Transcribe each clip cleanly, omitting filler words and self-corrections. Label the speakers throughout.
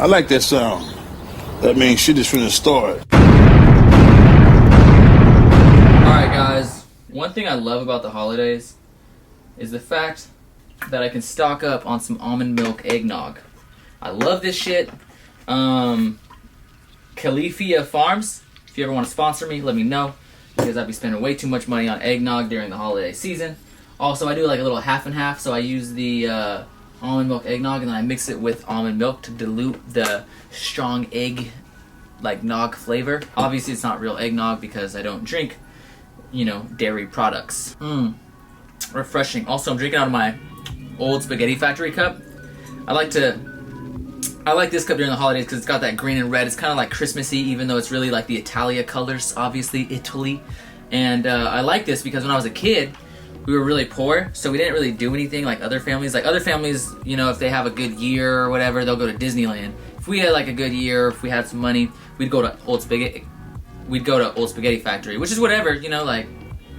Speaker 1: I like that sound. That means shit is finna start.
Speaker 2: Alright guys, one thing I love about the holidays is the fact that I can stock up on some almond milk eggnog. I love this shit. Califia Farms, if you ever want to sponsor me, let me know, because I'd be spending way too much money on eggnog during the holiday season. Also, I do like a little half and half, so I use the almond milk eggnog and then I mix it with almond milk to dilute the strong egg like nog flavor. Obviously it's not real eggnog because I don't drink, you know, dairy products. Refreshing. Also, I'm drinking out of my old Spaghetti Factory cup. I like this cup during the holidays because it's got that green and red. It's kind of like Christmassy, even though it's really like the Italia colors, obviously Italy. And I like this because when I was a kid, we were really poor, so we didn't really do anything like other families. Like other families, you know, if they have a good year or whatever, they'll go to Disneyland. If we had like a good year, if we had some money, we'd go to Old Spaghetti Factory, which is whatever, you know, like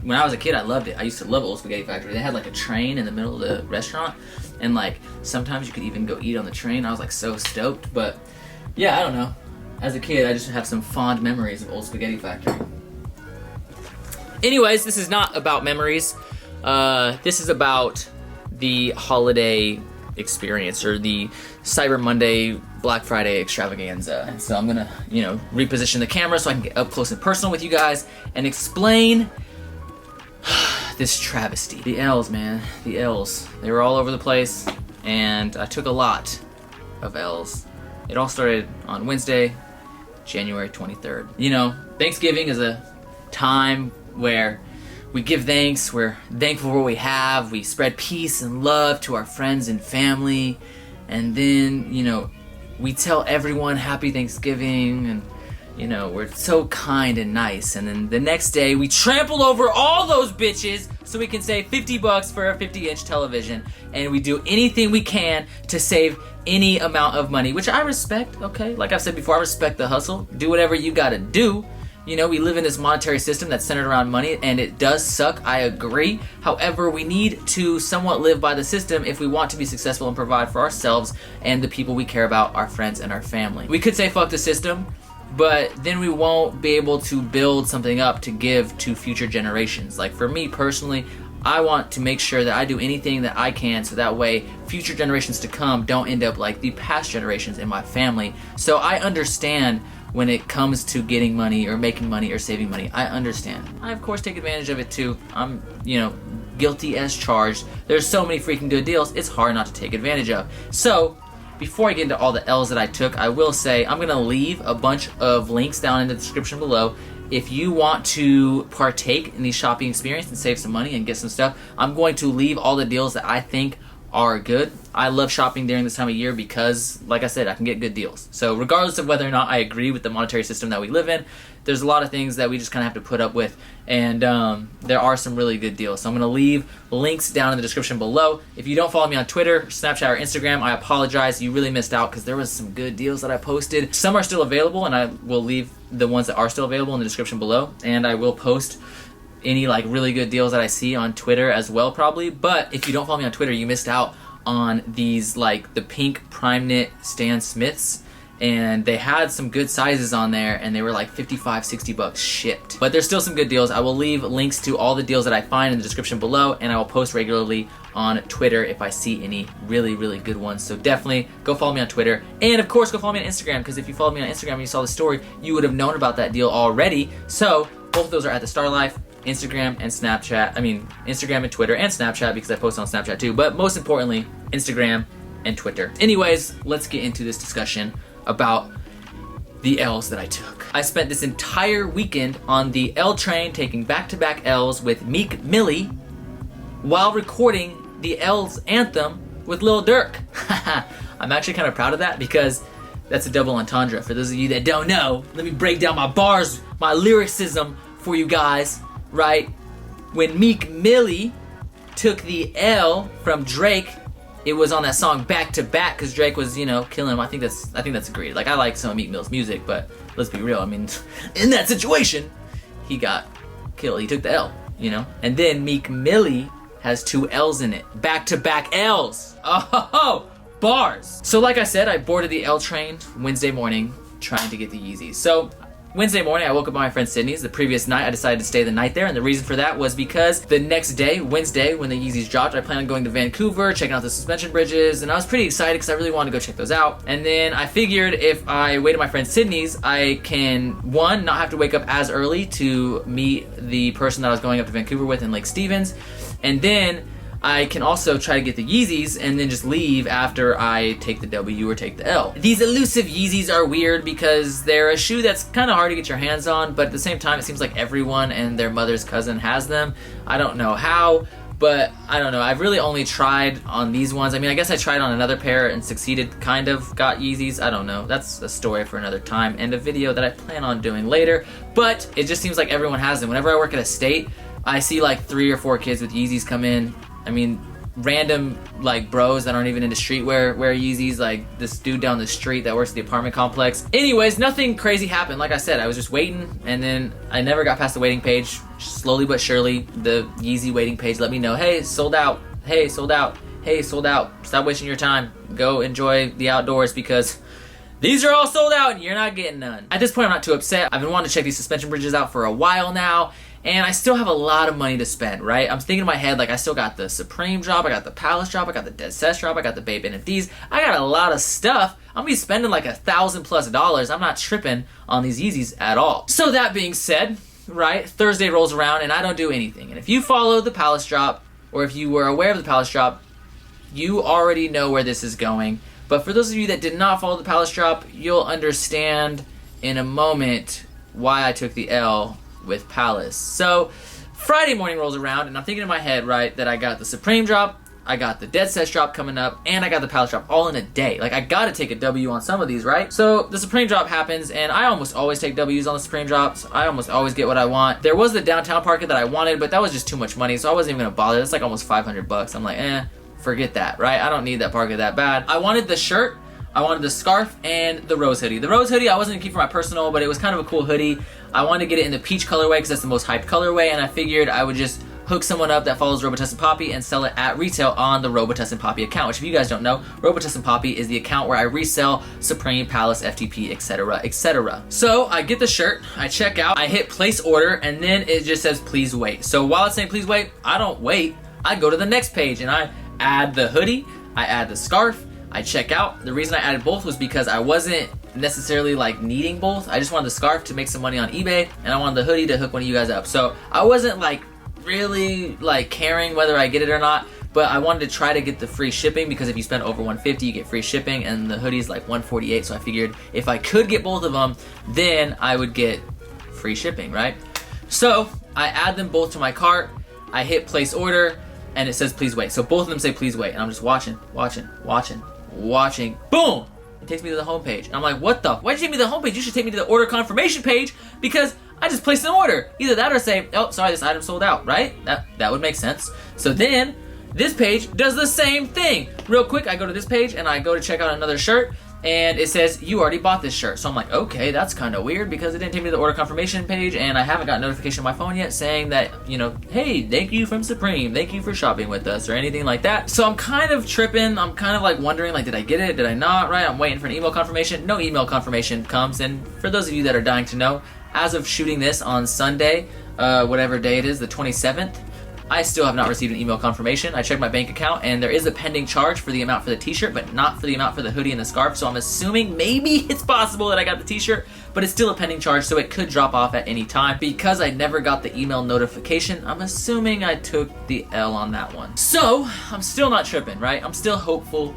Speaker 2: when I was a kid, I loved it. I used to love Old Spaghetti Factory. They had like a train in the middle of the restaurant, and like sometimes you could even go eat on the train. I was like so stoked. But yeah, I don't know. As a kid, I just have some fond memories of Old Spaghetti Factory. Anyways, this is not about memories. This is about the holiday experience, or the Cyber Monday, Black Friday extravaganza. So I'm gonna, you know, reposition the camera so I can get up close and personal with you guys and explain this travesty. The L's, man. The L's. They were all over the place, and I took a lot of L's. It all started on Wednesday, January 23rd. You know, Thanksgiving is a time where we give thanks, we're thankful for what we have, we spread peace and love to our friends and family, and then, you know, we tell everyone Happy Thanksgiving, and you know, we're so kind and nice, and then the next day we trample over all those bitches so we can save $50 for a 50-inch television, and we do anything we can to save any amount of money, which I respect, okay? Like I've said before, I respect the hustle. Do whatever you gotta do. You know, we live in this monetary system that's centered around money, and it does suck, I agree. However, we need to somewhat live by the system if we want to be successful and provide for ourselves and the people we care about, our friends and our family. We could say fuck the system, but then we won't be able to build something up to give to future generations. Like for me personally, I want to make sure that I do anything that I can so that way future generations to come don't end up like the past generations in my family. So I understand when it comes to getting money or making money or saving money. I understand. I of course take advantage of it too. I'm, you know, guilty as charged. There's so many freaking good deals, it's hard not to take advantage of. So before I get into all the L's that I took, I will say I'm gonna leave a bunch of links down in the description below. If you want to partake in the shopping experience and save some money and get some stuff, I'm going to leave all the deals that I think are good. I love shopping during this time of year because, like I said, I can get good deals. So regardless of whether or not I agree with the monetary system that we live in, there's a lot of things that we just kind of have to put up with, and there are some really good deals. So I'm going to leave links down in the description below. If you don't follow me on Twitter, Snapchat, or Instagram, I apologize. You really missed out because there was some good deals that I posted. Some are still available, and I will leave the ones that are still available in the description below, and I will post any like really good deals that I see on Twitter as well probably. But if you don't follow me on Twitter, you missed out on these like the pink prime knit Stan Smiths, and they had some good sizes on there, and they were like $55-$60 shipped. But there's still some good deals. I will leave links to all the deals that I find in the description below, and I will post regularly on Twitter if I see any really good ones. So definitely go follow me on Twitter, and of course go follow me on Instagram, because if you followed me on Instagram and you saw the story, you would have known about that deal already. So both of those are at the Starr Life. Instagram and Snapchat. I mean, Instagram and Twitter and Snapchat, because I post on Snapchat too, but most importantly, Instagram and Twitter. Anyways, let's get into this discussion about the L's that I took. I spent this entire weekend on the L train taking back-to-back L's with Meek Millie while recording the L's anthem with Lil Durk. I'm actually kind of proud of that because that's a double entendre. For those of you that don't know, let me break down my bars, my lyricism for you guys. Right, when Meek Millie took the L from Drake, it was on that song Back to Back, because Drake was, you know, killing him. I think that's agreed. Like, I like some of Meek Mill's music, but let's be real. I mean, in that situation, he got killed. He took the L, you know. And then Meek Millie has two L's in it, back to back L's. Oh, Bars. So like I said, I boarded the L train Wednesday morning trying to get the Yeezys. So Wednesday morning, I woke up at my friend Sydney's. The previous night, I decided to stay the night there, and the reason for that was because the next day, Wednesday, when the Yeezys dropped, I planned on going to Vancouver, checking out the suspension bridges, and I was pretty excited because I really wanted to go check those out. And then I figured if I wait at my friend Sydney's, I can, one, not have to wake up as early to meet the person that I was going up to Vancouver with in Lake Stevens, and then I can also try to get the Yeezys and then just leave after I take the W or take the L. These elusive Yeezys are weird because they're a shoe that's kind of hard to get your hands on, but at the same time, it seems like everyone and their mother's cousin has them. I don't know how, but I don't know. I've really only tried on these ones. I mean, I guess I tried on another pair and succeeded, kind of, got Yeezys. I don't know. That's a story for another time and a video that I plan on doing later, but it just seems like everyone has them. Whenever I work at a state, I see like 3 or 4 kids with Yeezys come in. I mean, random like bros that aren't even into streetwear wear Yeezys, like this dude down the street that works at the apartment complex. Anyways, nothing crazy happened. Like I said, I was just waiting, and then I never got past the waiting page. Slowly but surely, the Yeezy waiting page let me know, hey, sold out, hey, sold out, hey, sold out. Stop wasting your time. Go enjoy the outdoors because these are all sold out and you're not getting none. At this point, I'm not too upset. I've been wanting to check these suspension bridges out for a while now, and I still have a lot of money to spend, right? I'm thinking in my head, like, I still got the Supreme drop, I got the Palace drop, I got the Dead Set drop, I got the Bape NMDs. I got a lot of stuff. I'm gonna be spending like $1,000+. I'm not tripping on these Yeezys at all. So that being said, right, Thursday rolls around and I don't do anything. And if you follow the Palace drop, or if you were aware of the Palace drop, you already know where this is going. But for those of you that did not follow the Palace drop, you'll understand in a moment why I took the L with Palace. So Friday morning rolls around and I'm thinking in my head, right, that I got the Supreme drop, I got the Dead Set drop coming up, and I got the Palace drop all in a day. Like, I gotta take a W on some of these, right? So the Supreme drop happens, and I almost always take W's on the Supreme drops. I almost always get what I want. There was the downtown parking that I wanted, but that was just too much money, so I wasn't even gonna bother. That's like almost $500. I'm like, forget that, right? I don't need that parking that bad. I wanted the shirt, I wanted the scarf, and the rose hoodie. The rose hoodie I wasn't gonna keep for my personal, but it was kind of a cool hoodie. I wanted to get it in the peach colorway because that's the most hyped colorway, and I figured I would just hook someone up that follows Robitussin Poppy and sell it at retail on the Robitussin Poppy account, which if you guys don't know, Robitussin Poppy is the account where I resell Supreme, Palace, FTP, etc., etc. So I get the shirt, I check out, I hit place order, and then it just says please wait. So while it's saying please wait, I don't wait. I go to the next page and I add the hoodie, I add the scarf, I check out. The reason I added both was because I wasn't necessarily like needing both. I just wanted the scarf to make some money on eBay, and I wanted the hoodie to hook one of you guys up. So I wasn't like really like caring whether I get it or not, but I wanted to try to get the free shipping because if you spend over $150 you get free shipping, and the hoodie's like $148, so I figured if I could get both of them, then I would get free shipping, right? So I add them both to my cart, I hit place order, and it says please wait. So both of them say please wait, and I'm just watching. Boom! It takes me to the home page. And I'm like, what the? Why'd you take me to the home page? You should take me to the order confirmation page because I just placed an order. Either that or say, oh, sorry, this item sold out, right? That would make sense. So then this page does the same thing. Real quick, I go to this page and I go to check out another shirt, and it says you already bought this shirt. So I'm like, okay, that's kind of weird because it didn't take me to the order confirmation page, and I haven't got a notification on my phone yet saying that, you know, hey, thank you from Supreme, thank you for shopping with us, or anything like that. So I'm kind of tripping. I'm kind of like wondering, like, did I get it? Did I not? Right? I'm waiting for an email confirmation. No email confirmation comes. And for those of you that are dying to know, as of shooting this on Sunday, whatever day it is, the 27th, I still have not received an email confirmation. I checked my bank account and there is a pending charge for the amount for the t-shirt, but not for the amount for the hoodie and the scarf. So I'm assuming maybe it's possible that I got the t-shirt, but it's still a pending charge, so it could drop off at any time. Because I never got the email notification, I'm assuming I took the L on that one. So I'm still not tripping, right? I'm still hopeful.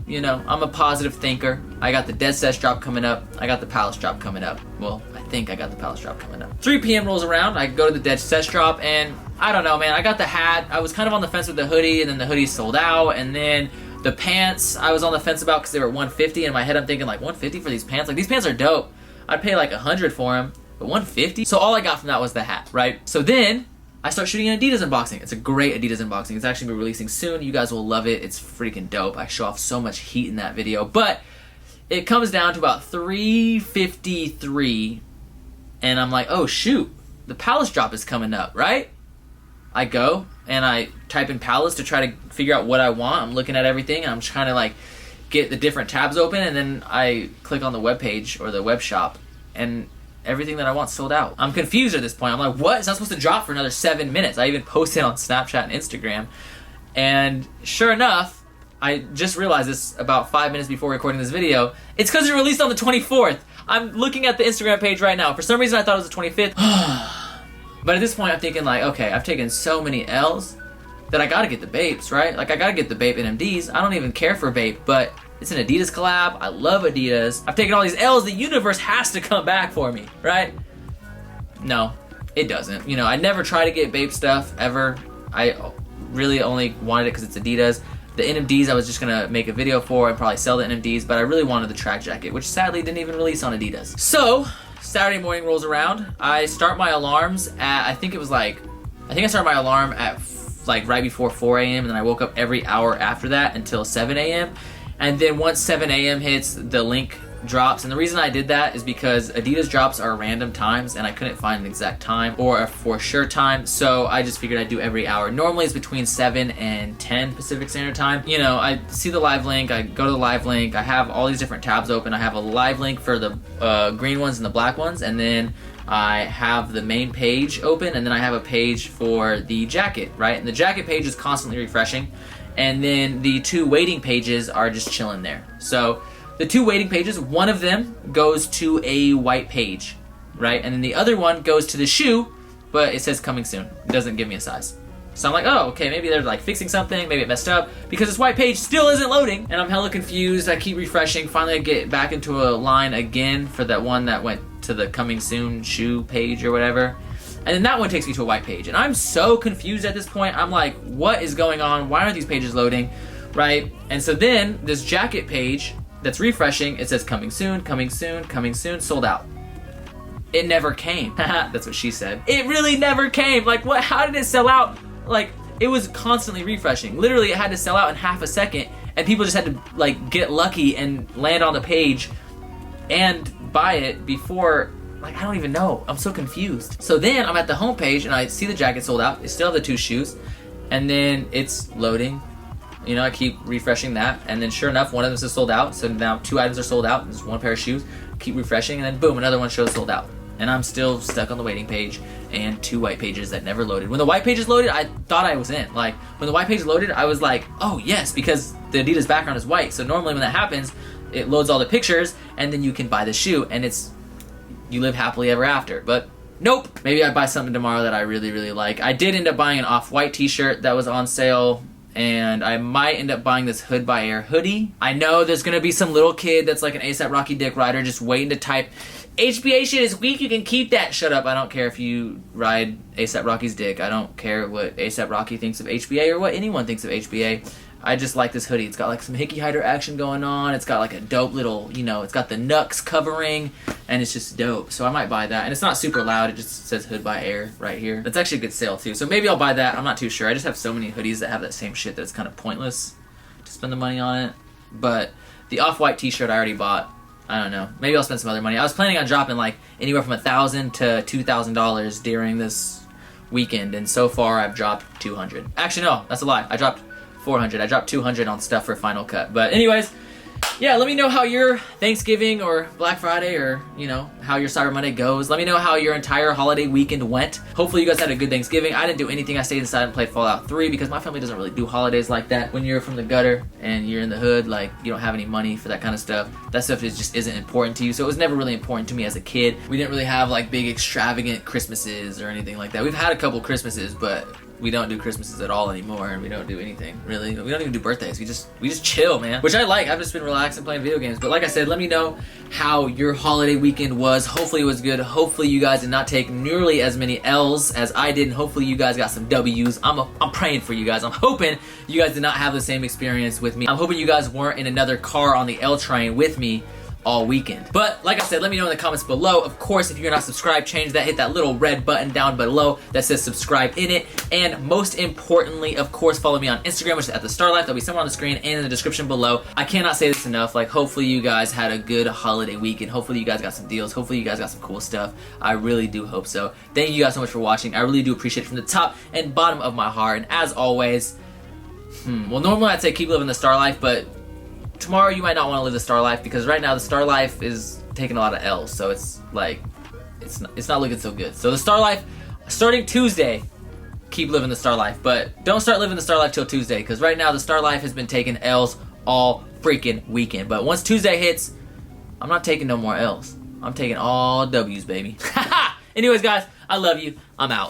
Speaker 2: You know, I'm a positive thinker. I got the Dead Set drop coming up. I got the Palace drop coming up. Well, I think I got the Palace drop coming up. 3 p.m. rolls around. I go to the Dead Set drop, and I don't know, man. I got the hat. I was kind of on the fence with the hoodie, and then the hoodie sold out. And then the pants, I was on the fence about because they were $150. In my head, I'm thinking, like, $150 for these pants? Like, these pants are dope. I'd pay like $100 for them, but $150? So all I got from that was the hat, right? So then I start shooting an Adidas unboxing. It's a great Adidas unboxing. It's actually going to be releasing soon. You guys will love it. It's freaking dope. I show off so much heat in that video. But it comes down to about 3:53, and I'm like, oh shoot, the Palace drop is coming up, right? I go and I type in Palace to try to figure out what I want. I'm looking at everything and I'm trying to like get the different tabs open, and then I click on the web page or the web shop, and everything that I want sold out. I'm confused at this point. I'm like, what? It's not supposed to drop for another 7 minutes. I even posted on Snapchat and Instagram, and sure enough, I just realized this about 5 minutes before recording this video. It's because it released on the 24th. I'm looking at the Instagram page right now. For some reason, I thought it was the 25th. But at this point, I'm thinking like, okay, I've taken so many L's that I gotta get the Bapes, right? Like, I gotta get the Bape NMDs. I don't even care for Bape, but it's an Adidas collab. I love Adidas. I've taken all these L's. The universe has to come back for me, right? No, it doesn't. You know, I never try to get Bape stuff, ever. I really only wanted it because it's Adidas. The NMDs I was just gonna make a video for and probably sell the NMDs, but I really wanted the track jacket, which sadly didn't even release on Adidas. So, Saturday morning rolls around. I start my alarms at, I think I started my alarm at like right before 4 a.m. and then I woke up every hour after that until 7 a.m. And then once 7 a.m. hits, the link drops. And the reason I did that is because Adidas drops are random times and I couldn't find an exact time or a for sure time. So I just figured I'd do every hour. Normally it's between 7 and 10 Pacific Standard Time. You know, I see the live link, I go to the live link, I have all these different tabs open. I have a live link for the green ones and the black ones, and then I have the main page open, and then I have a page for the jacket, right? And the jacket page is constantly refreshing. And then the 2 waiting pages are just chilling there. So the 2 waiting pages, one of them goes to a white page, right? And then the other one goes to the shoe, but it says coming soon. It doesn't give me a size. So I'm like, oh, okay, maybe they're like fixing something, maybe it messed up, because this white page still isn't loading. And I'm hella confused. I keep refreshing. Finally I get back into a line again for that one that went to the coming soon shoe page or whatever. And then that one takes me to a white page. And I'm so confused at this point. I'm like, what is going on? Why aren't these pages loading, right? And so then this jacket page that's refreshing, it says coming soon, coming soon, coming soon, sold out. It never came. That's what she said. It really never came. Like, what? How did it sell out? Like, it was constantly refreshing. Literally, it had to sell out in half a second, and people just had to like get lucky and land on the page and buy it before. Like, I don't even know. I'm so confused. So then I'm at the homepage and I see the jacket sold out. They still have the 2 shoes. And then it's loading. You know, I keep refreshing that. And then sure enough, one of them is sold out. So now 2 items are sold out. There's 1 pair of shoes. Keep refreshing. And then boom, another one shows sold out. And I'm still stuck on the waiting page and 2 white pages that never loaded. When the white pages loaded, I thought I was in. Like, when the white page loaded, I was like, oh yes, because the Adidas background is white. So normally when that happens, it loads all the pictures and then you can buy the shoe. And you live happily ever after. But nope. Maybe I buy something tomorrow that I really, really like. I did end up buying an off-white t-shirt that was on sale, and I might end up buying this Hood by Air hoodie. I know there's gonna be some little kid that's like an ASAP Rocky dick rider just waiting to type, HBA shit is weak, you can keep that. Shut up, I don't care if you ride ASAP Rocky's dick. I don't care what ASAP Rocky thinks of HBA or what anyone thinks of HBA. I just like this hoodie. It's got like some hickey hider action going on. It's got like a dope little, you know, it's got the Nux covering, and it's just dope. So I might buy that. And it's not super loud. It just says Hood by Air right here. That's actually a good sale too. So maybe I'll buy that. I'm not too sure. I just have so many hoodies that have that same shit that it's kind of pointless to spend the money on it. But the off-white t-shirt I already bought. I don't know. Maybe I'll spend some other money. I was planning on dropping like anywhere from $1,000 to $2,000 during this weekend, and so far I've dropped $200. Actually, no, that's a lie. I dropped $400. I dropped $200 on stuff for Final Cut. But anyways, yeah, let me know how your Thanksgiving or Black Friday or, you know, how your Cyber Monday goes. Let me know how your entire holiday weekend went. Hopefully you guys had a good Thanksgiving. I didn't do anything. I stayed inside and played Fallout 3 because my family doesn't really do holidays like that. When you're from the gutter and you're in the hood, like, you don't have any money for that kind of stuff. That stuff just isn't important to you. So it was never really important to me as a kid. We didn't really have like big extravagant Christmases or anything like that. We've had a couple Christmases, but we don't do Christmases at all anymore, and we don't do anything, really. We don't even do birthdays. We just chill, man. Which I like. I've just been relaxing playing video games. But like I said, let me know how your holiday weekend was. Hopefully it was good. Hopefully you guys did not take nearly as many L's as I did, and hopefully you guys got some W's. I'm praying for you guys. I'm hoping you guys did not have the same experience with me. I'm hoping you guys weren't in another car on the L train with me all weekend. But like I said, let me know in the comments below. Of course, if you're not subscribed, change that. Hit that little red button down below that says subscribe in it. And most importantly, of course, follow me on Instagram, which is at the Starr Life. That'll be somewhere on the screen and in the description below. I cannot say this enough. Like, hopefully you guys had a good holiday weekend. Hopefully you guys got some deals. Hopefully you guys got some cool stuff. I really do hope so. Thank you guys so much for watching. I really do appreciate it from the top and bottom of my heart. And as always, well, normally I'd say keep living the Starr Life, but tomorrow you might not want to live the Starr life, because right now the Starr life is taking a lot of L's, so it's like it's not looking so good. So the Starr life, starting Tuesday, keep living the Starr life, but don't start living the Starr life till Tuesday, because right now the Starr life has been taking L's all freaking weekend. But once Tuesday hits, I'm not taking no more L's. I'm taking all W's, baby. Anyways, guys, I love you. I'm out.